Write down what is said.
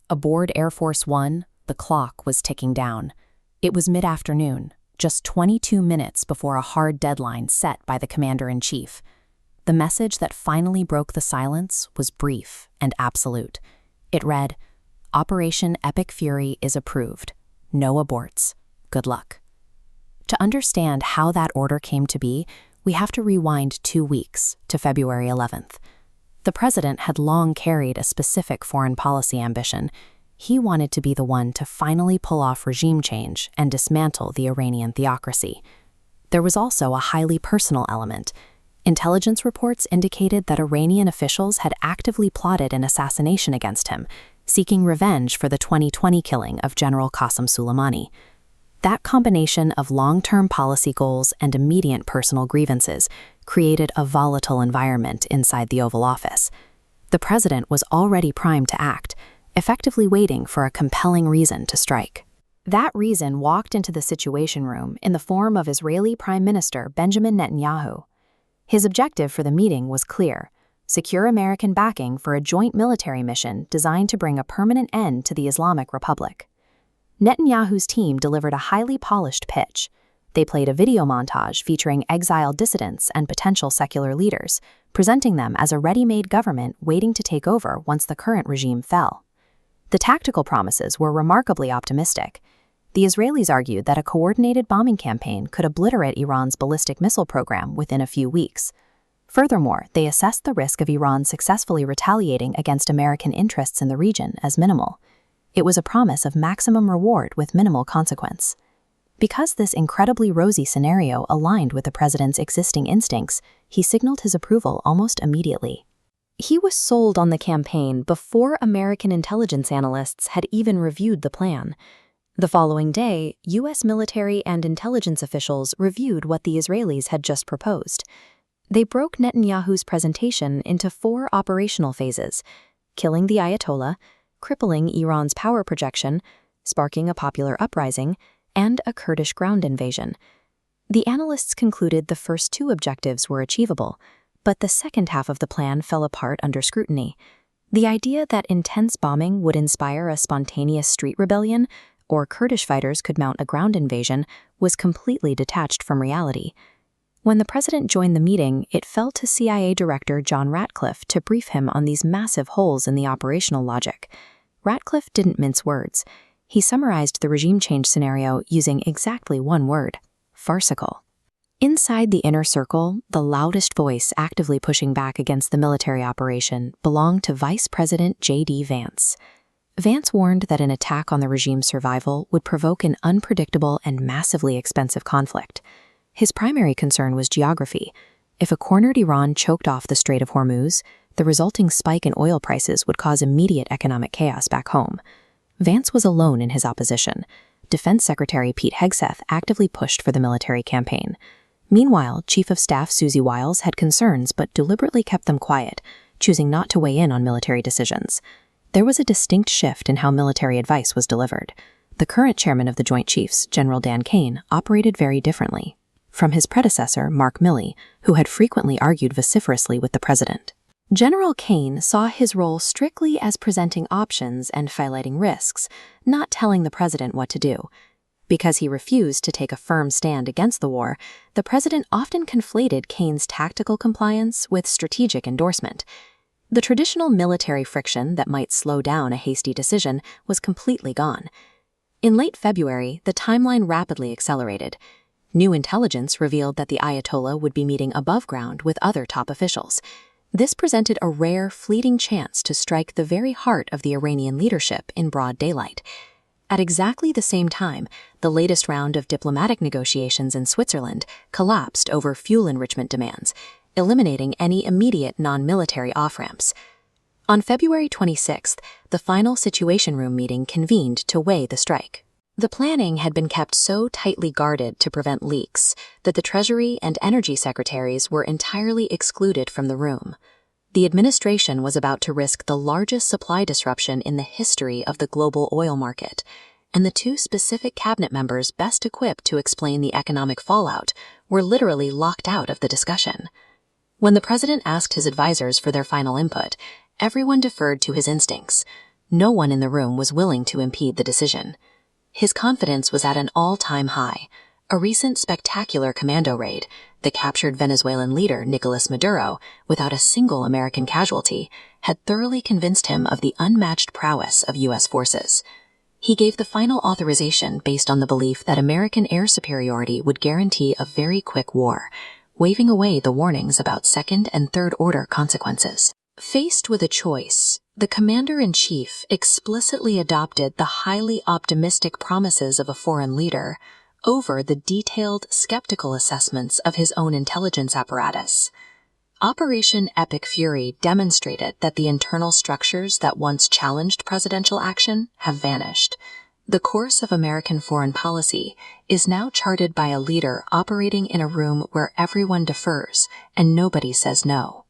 Aboard Air Force One, the clock was ticking down. It was mid-afternoon, just 22 minutes before a hard deadline set by the commander-in-chief. The message that finally broke the silence was brief and absolute. It read, "Operation Epic Fury is approved. No aborts. Good luck." To understand how that order came to be, we have to rewind 2 weeks to February 11th. The president had long carried a specific foreign policy ambition. He wanted to be the one to finally pull off regime change and dismantle the Iranian theocracy. There was also a highly personal element. Intelligence reports indicated that Iranian officials had actively plotted an assassination against him, seeking revenge for the 2020 killing of General Qasem Soleimani. That combination of long-term policy goals and immediate personal grievances created a volatile environment inside the Oval Office. The president was already primed to act, effectively waiting for a compelling reason to strike. That reason walked into the Situation Room in the form of Israeli Prime Minister Benjamin Netanyahu. His objective for the meeting was clear: secure American backing for a joint military mission designed to bring a permanent end to the Islamic Republic. Netanyahu's team delivered a highly polished pitch. They played a video montage featuring exiled dissidents and potential secular leaders, presenting them as a ready-made government waiting to take over once the current regime fell. The tactical promises were remarkably optimistic. The Israelis argued that a coordinated bombing campaign could obliterate Iran's ballistic missile program within a few weeks. Furthermore, they assessed the risk of Iran successfully retaliating against American interests in the region as minimal. It was a promise of maximum reward with minimal consequence. Because this incredibly rosy scenario aligned with the president's existing instincts, he signaled his approval almost immediately. He was sold on the campaign before American intelligence analysts had even reviewed the plan. The following day, U.S. military and intelligence officials reviewed what the Israelis had just proposed. They broke Netanyahu's presentation into 4 operational phases: killing the Ayatollah, crippling Iran's power projection, sparking a popular uprising, and a Kurdish ground invasion. The analysts concluded the first 2 objectives were achievable, but the second half of the plan fell apart under scrutiny. The idea that intense bombing would inspire a spontaneous street rebellion or Kurdish fighters could mount a ground invasion was completely detached from reality. When the president joined the meeting, it fell to CIA Director John Ratcliffe to brief him on these massive holes in the operational logic. Ratcliffe didn't mince words. He summarized the regime change scenario using exactly one word: farcical. Inside the inner circle, the loudest voice actively pushing back against the military operation belonged to Vice President J.D. Vance. Vance warned that an attack on the regime's survival would provoke an unpredictable and massively expensive conflict. His primary concern was geography. If a cornered Iran choked off the Strait of Hormuz, the resulting spike in oil prices would cause immediate economic chaos back home. Vance was alone in his opposition. Defense Secretary Pete Hegseth actively pushed for the military campaign. Meanwhile, Chief of Staff Susie Wiles had concerns but deliberately kept them quiet, choosing not to weigh in on military decisions. There was a distinct shift in how military advice was delivered. The current chairman of the Joint Chiefs, General Dan Kane, operated very differently from his predecessor, Mark Milley, who had frequently argued vociferously with the president. General Kane saw his role strictly as presenting options and highlighting risks, not telling the president what to do. Because he refused to take a firm stand against the war, the president often conflated Kane's tactical compliance with strategic endorsement. The traditional military friction that might slow down a hasty decision was completely gone. In late February, the timeline rapidly accelerated. New intelligence revealed that the Ayatollah would be meeting above ground with other top officials. This presented a rare, fleeting chance to strike the very heart of the Iranian leadership in broad daylight. At exactly the same time, the latest round of diplomatic negotiations in Switzerland collapsed over fuel enrichment demands, eliminating any immediate non-military off-ramps. On February 26th, the final Situation Room meeting convened to weigh the strike. The planning had been kept so tightly guarded to prevent leaks that the Treasury and Energy Secretaries were entirely excluded from the room. The administration was about to risk the largest supply disruption in the history of the global oil market, and the 2 specific cabinet members best equipped to explain the economic fallout were literally locked out of the discussion. When the president asked his advisors for their final input, everyone deferred to his instincts. No one in the room was willing to impede the decision. His confidence was at an all-time high. A recent spectacular commando raid, the captured Venezuelan leader Nicolas Maduro, without a single American casualty, had thoroughly convinced him of the unmatched prowess of U.S. forces. He gave the final authorization based on the belief that American air superiority would guarantee a very quick war, waving away the warnings about second- and third-order consequences. Faced with a choice, the commander-in-chief explicitly adopted the highly optimistic promises of a foreign leader over the detailed, skeptical assessments of his own intelligence apparatus. Operation Epic Fury demonstrated that the internal structures that once challenged presidential action have vanished. The course of American foreign policy is now charted by a leader operating in a room where everyone defers and nobody says no.